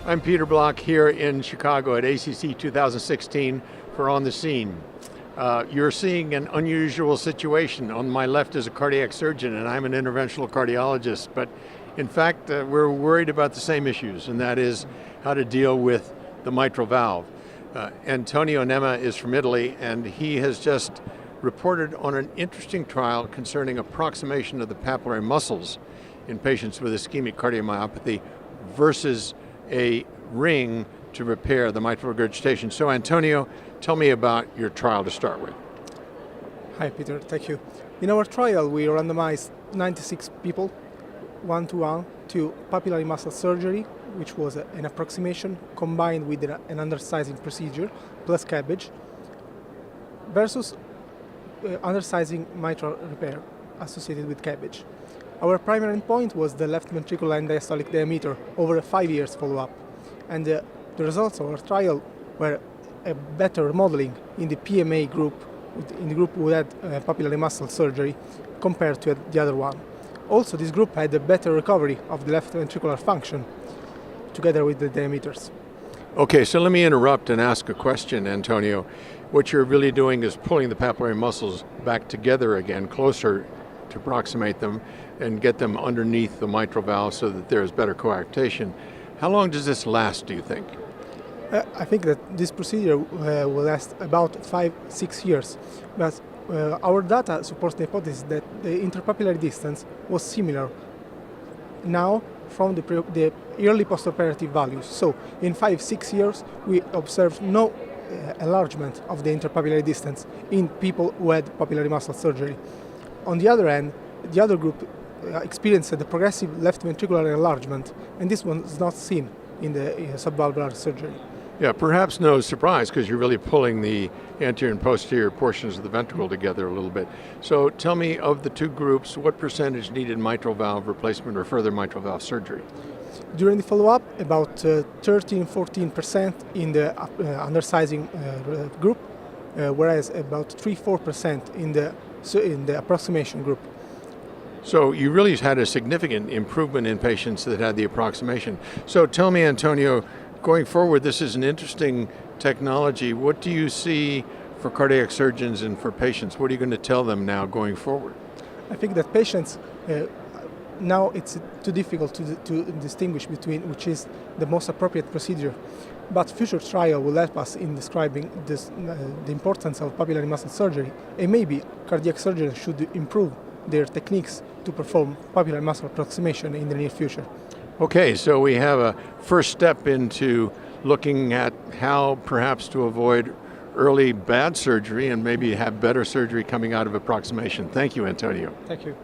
I'm Peter Block here in Chicago at ACC 2016 for On the Scene. You're seeing an unusual situation. On my left is a cardiac surgeon and I'm an interventional cardiologist, but in fact we're worried about the same issues, and that is how to deal with the mitral valve. Antonio Nenna is from Italy, and he has just reported on an interesting trial concerning approximation of the papillary muscles in patients with ischemic cardiomyopathy versus a ring to repair the mitral regurgitation. So Antonio, tell me about your trial to start with. Hi Peter, thank you. In our trial we randomized 96 people, 1-to-1, to papillary muscle surgery, which was an approximation combined with an undersizing procedure plus CABG, versus undersizing mitral repair associated with CABG. Our primary endpoint was the left ventricular end diastolic diameter over a 5 years follow-up. And the results of our trial were a better remodeling in the PMA group, in the group who had papillary muscle surgery, compared to the other one. Also, this group had a better recovery of the left ventricular function, together with the diameters. Okay, so let me interrupt and ask a question, Antonio. What you're really doing is pulling the papillary muscles back together again, closer to approximate them and get them underneath the mitral valve so that there's better coarctation. How long does this last, do you think? I think that this procedure will last about 5-6 years, but our data supports the hypothesis that the interpapillary distance was similar now from the early postoperative values. So in 5-6 years we observed no enlargement of the interpapillary distance in people who had papillary muscle surgery. On the other hand, the other group experienced the progressive left ventricular enlargement, and this one is not seen in the subvalvular surgery. Yeah, perhaps no surprise, because you're really pulling the anterior and posterior portions of the ventricle together a little bit. So tell me, of the two groups, what percentage needed mitral valve replacement or further mitral valve surgery? During the follow-up, about 13-14% in the undersizing group, whereas about 3-4% in the approximation group. So you really had a significant improvement in patients that had the approximation. So tell me, Antonio, going forward, this is an interesting technology. What do you see for cardiac surgeons and for patients? What are you going to tell them now going forward? I think that patients, now it's too difficult to distinguish between which is the most appropriate procedure. But future trial will help us in describing this, the importance of papillary muscle surgery, and maybe cardiac surgeons should improve their techniques to perform papillary muscle approximation in the near future. Okay, so we have a first step into looking at how perhaps to avoid early bad surgery and maybe have better surgery coming out of approximation. Thank you, Antonio. Thank you.